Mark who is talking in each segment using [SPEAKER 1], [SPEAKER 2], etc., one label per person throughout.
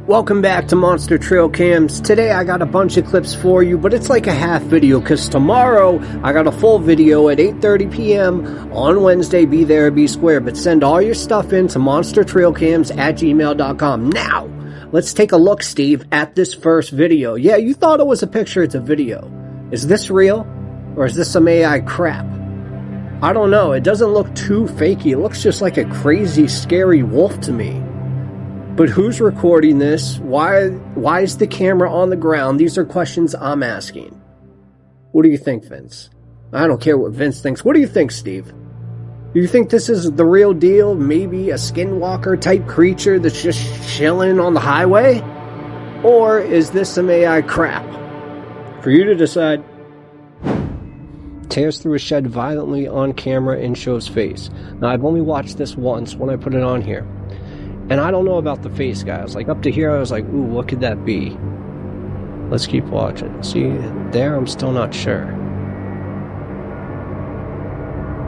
[SPEAKER 1] Welcome back to Monster Trail Cams. Today I got a bunch of clips for you, but it's like a half video because tomorrow I got a full video at 8:30 p.m. on Wednesday. Be there, be square. But send all your stuff in to monstertrailcams@gmail.com. Now, let's take a look, Steve, at this first video. Yeah, you thought it was a picture, it's a video. Is this real? Or is this some AI crap? I don't know. It doesn't look too fakey. It looks just like a crazy, scary wolf to me. But who's recording this? Why is the camera on the ground? These are questions I'm asking. What do you think, Vince? I don't care what Vince thinks. What do you think, Steve? Do you think this is the real deal? Maybe a skinwalker type creature that's just chilling on the highway? Or is this some AI crap? For you to decide. Tears through a shed violently on camera and shows face. Now, I've only watched this once when I put it on here. And I don't know about the face, guys. Like, up to here, I was like, ooh, what could that be? Let's keep watching. See, there, I'm still not sure.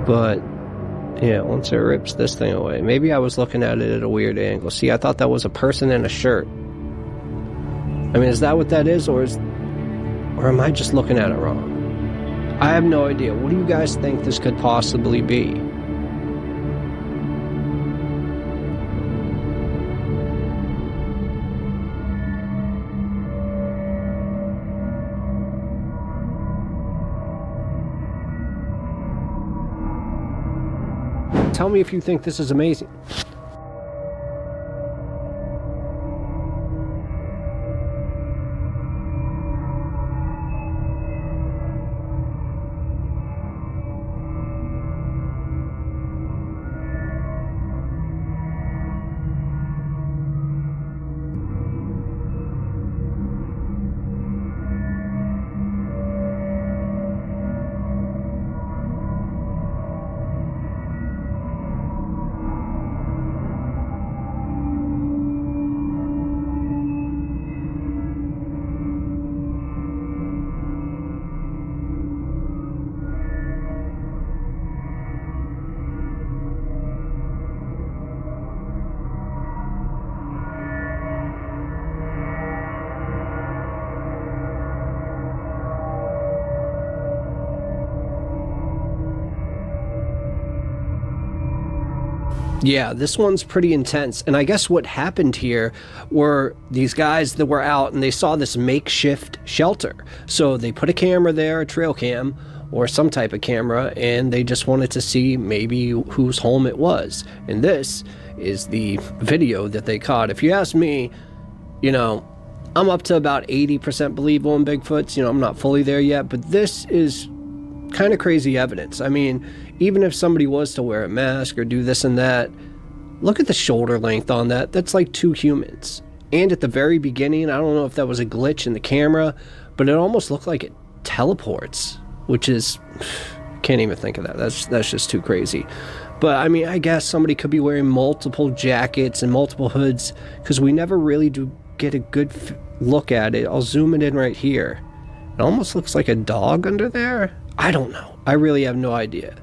[SPEAKER 1] But, yeah, once it rips this thing away. Maybe I was looking at it at a weird angle. See, I thought that was a person in a shirt. I mean, is that what that is? Or am I just looking at it wrong? I have no idea. What do you guys think this could possibly be? Tell me if you think this is amazing. Yeah, this one's pretty intense. And I guess what happened here were these guys that were out and they saw this makeshift shelter. So they put a camera there, a trail cam, or some type of camera, and they just wanted to see maybe whose home it was. And this is the video that they caught. If you ask me, you know, I'm up to about 80% believable in Bigfoots. You know, I'm not fully there yet, but this is kind of crazy evidence. I mean, even if somebody was to wear a mask or do this and that, look at the shoulder length on that. That's like two humans. And at the very beginning, I don't know if that was a glitch in the camera, but it almost looked like it teleports, which is, can't even think of that. That's just too crazy. But I mean, I guess somebody could be wearing multiple jackets and multiple hoods because we never really do get a good look at it. I'll zoom it in right here. It almost looks like a dog under there. I don't know. I really have no idea.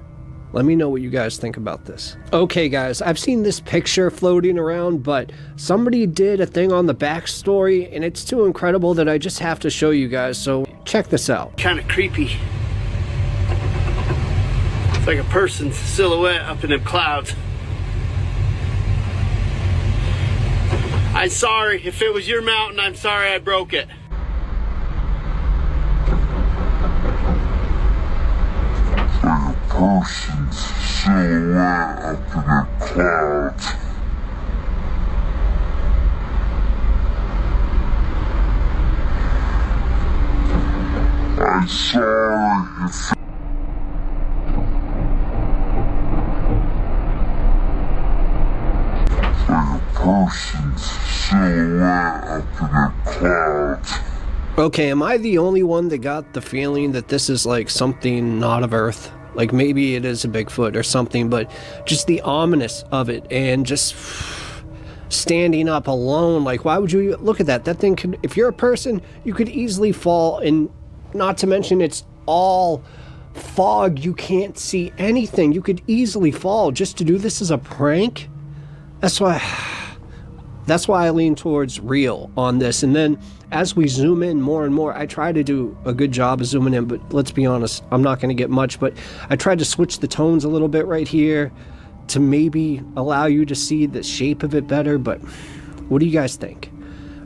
[SPEAKER 1] Let me know what you guys think about this. Okay, guys, I've seen this picture floating around, but somebody did a thing on the backstory, and it's too incredible that I just have to show you guys, so check this out.
[SPEAKER 2] Kind of creepy. It's like a person's silhouette up in them clouds. I'm sorry. If it was your mountain, I'm sorry I broke it.
[SPEAKER 3] Person's silhouette up in the clouds. I'm sorry if a person's silhouette up in the clouds.
[SPEAKER 1] Okay, am I the only one that got the feeling that this is like something not of Earth? Like maybe it is a Bigfoot or something, but just the ominous of it and just standing up alone. Like, why would you look at that? That thing could, if you're a person, you could easily fall, and not to mention it's all fog. You can't see anything. You could easily fall just to do this as a prank. That's why That's why I lean towards real on this. And then as we zoom in more and more, I try to do a good job of zooming in, but let's be honest, I'm not going to get much, but I tried to switch the tones a little bit right here to maybe allow you to see the shape of it better. But what do you guys think?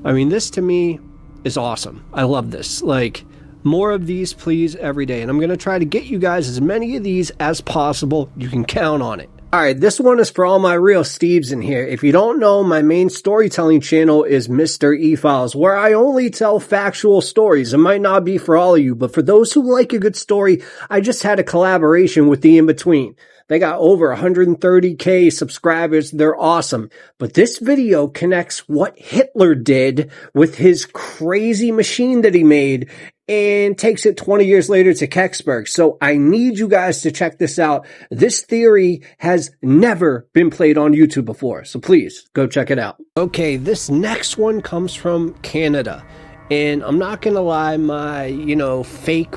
[SPEAKER 1] I mean, this to me is awesome. I love this. Like, more of these, please, every day. And I'm going to try to get you guys as many of these as possible. You can count on it. All right, this one is for all my real Steves in here. If you don't know, my main storytelling channel is Mr. E-Files, where I only tell factual stories. It might not be for all of you, but for those who like a good story, I just had a collaboration with the In-Between. They got over 130K subscribers. They're awesome. But this video connects what Hitler did with his crazy machine that he made and takes it 20 years later to Kecksburg. So I need you guys to check this out. This theory has never been played on YouTube before. So please go check it out. Okay, this next one comes from Canada. And I'm not going to lie, my, fake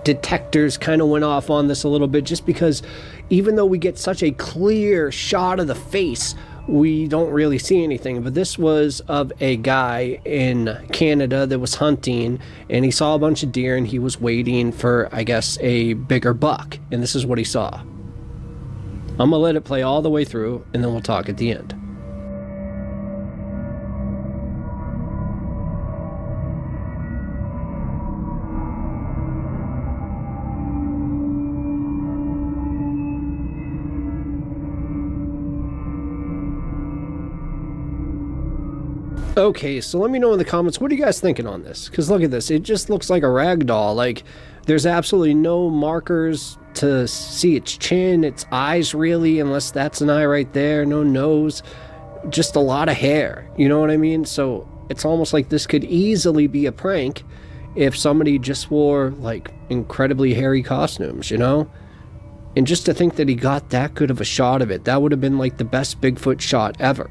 [SPEAKER 1] detectors kind of went off on this a little bit, just because even though we get such a clear shot of the face, we don't really see anything. But this was of a guy in Canada that was hunting, and he saw a bunch of deer, and he was waiting for, I guess, a bigger buck. And this is what he saw. I'm gonna let it play all the way through, and then we'll talk at the end. Okay, so let me know in the comments, what are you guys thinking on this? Because look at this, it just looks like a rag doll. Like, there's absolutely no markers to see its chin, its eyes really, unless that's an eye right there, no nose, just a lot of hair, you know what I mean? So it's almost like this could easily be a prank if somebody just wore like incredibly hairy costumes, And just to think that he got that good of a shot of it, that would have been like the best Bigfoot shot ever.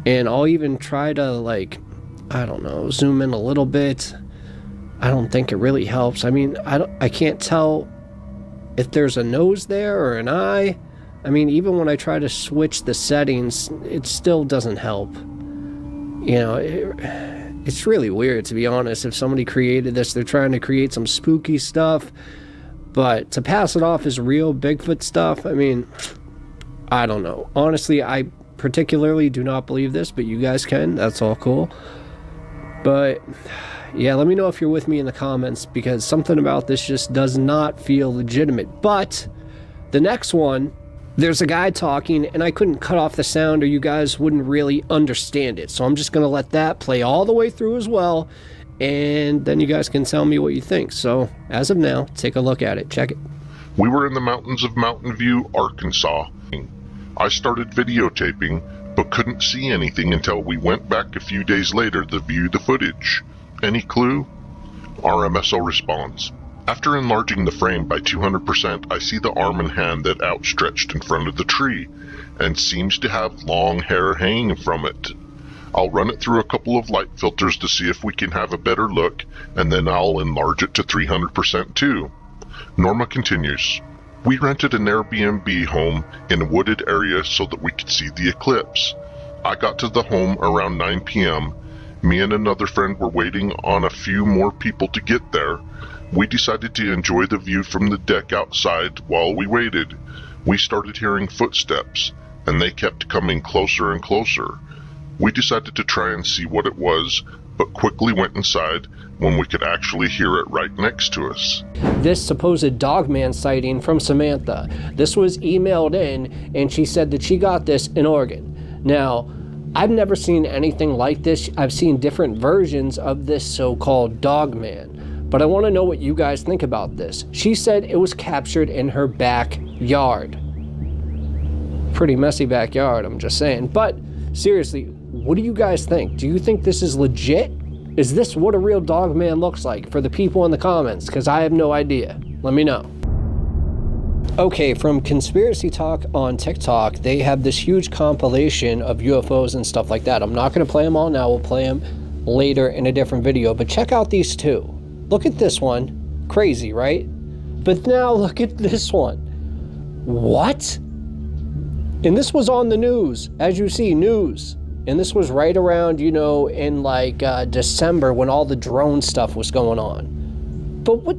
[SPEAKER 1] And I'll even try to, zoom in a little bit. I don't think it really helps. I mean, I can't tell if there's a nose there or an eye. I mean, even when I try to switch the settings, it still doesn't help. It's really weird, to be honest. If somebody created this, they're trying to create some spooky stuff. But to pass it off as real Bigfoot stuff, I mean, I don't know. Honestly, I particularly do not believe this, but you guys can. That's all cool. But yeah, let me know if you're with me in the comments, because something about this just does not feel legitimate. But the next one, there's a guy talking, and I couldn't cut off the sound or you guys wouldn't really understand it. So I'm just going to let that play all the way through as well, and then you guys can tell me what you think. So as of now, take a look at it. Check it.
[SPEAKER 3] We were in the mountains of Mountain View, Arkansas. I started videotaping, but couldn't see anything until we went back a few days later to view the footage. Any clue? RMSO responds. After enlarging the frame by 200%, I see the arm and hand that outstretched in front of the tree, and seems to have long hair hanging from it. I'll run it through a couple of light filters to see if we can have a better look, and then I'll enlarge it to 300% too. Norma continues. We rented an Airbnb home in a wooded area so that we could see the eclipse. I got to the home around 9 p.m. Me and another friend were waiting on a few more people to get there. We decided to enjoy the view from the deck outside while we waited. We started hearing footsteps, and they kept coming closer and closer. We decided to try and see what it was, but quickly went inside when we could actually hear it right next to us.
[SPEAKER 1] This supposed dogman sighting from Samantha. This was emailed in, and she said that she got this in Oregon. Now, I've never seen anything like this. I've seen different versions of this so-called dogman, but I want to know what you guys think about this. She said it was captured in her backyard. Pretty messy backyard, I'm just saying. But seriously, what do you guys think? Do you think this is legit? Is this what a real dog man looks like? For the people in the comments, because I have no idea. Let me know. Okay, from Conspiracy Talk on TikTok, they have this huge compilation of UFOs and stuff like that. I'm not going to play them all now. We'll play them later in a different video. But check out these two. Look at this one. Crazy, right? But now look at this one. What? And this was on the news. As you see, news. And this was right around, you know, in like December when all the drone stuff was going on. But what,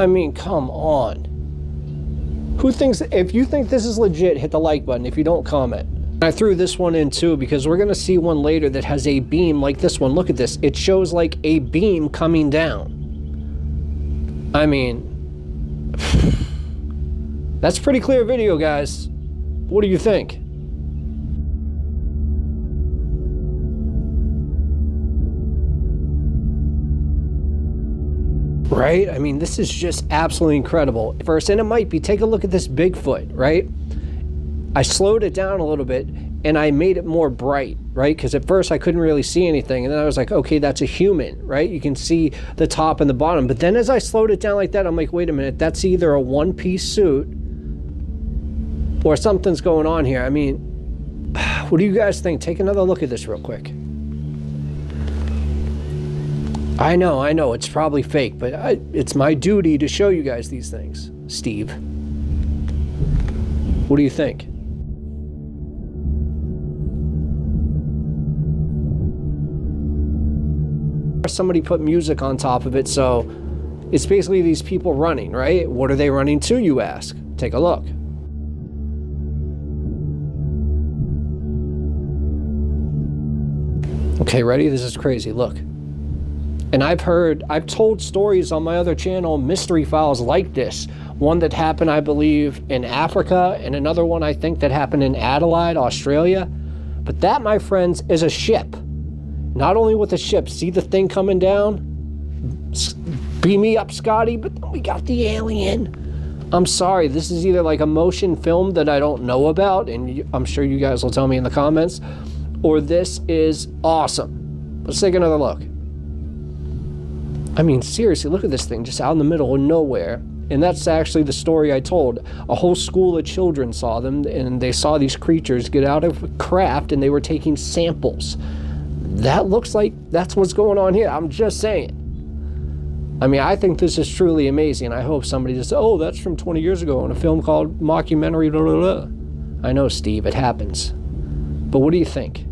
[SPEAKER 1] I mean, come on. Who thinks, if you think this is legit, hit the like button. If you don't, comment. I threw this one in too because we're going to see one later that has a beam like this one. Look at this. It shows like a beam coming down. I mean, that's pretty clear video, guys. What do you think? Right? I mean, this is just absolutely incredible. First, and it might be, take a look at this Bigfoot, right? I slowed it down a little bit and I made it more bright, right? Because at first I couldn't really see anything. And then I was like, okay, that's a human, right? You can see the top and the bottom. But then as I slowed it down like that, I'm like, wait a minute, that's either a one-piece suit or something's going on here. I mean, what do you guys think? Take another look at this real quick. I know, it's probably fake, but it's my duty to show you guys these things. Steve, what do you think? Somebody put music on top of it, so it's basically these people running, right? What are they running to, you ask? Take a look. Okay, ready? This is crazy, look. And I've told stories on my other channel, mystery files like this. One that happened, I believe, in Africa, and another one I think that happened in Adelaide, Australia. But that, my friends, is a ship. Not only with the ship, see the thing coming down? Beam me up, Scotty, but then we got the alien. I'm sorry, this is either like a motion film that I don't know about, and I'm sure you guys will tell me in the comments, or this is awesome. Let's take another look. I mean, seriously, look at this thing just out in the middle of nowhere. And that's actually the story I told. A whole school of children saw them, and they saw these creatures get out of a craft, and they were taking samples. That looks like that's what's going on here. I'm just saying. I mean, I think this is truly amazing. I hope somebody just, oh, that's from 20 years ago in a film called Mockumentary, blah, blah, blah. I know, Steve, it happens. But what do you think?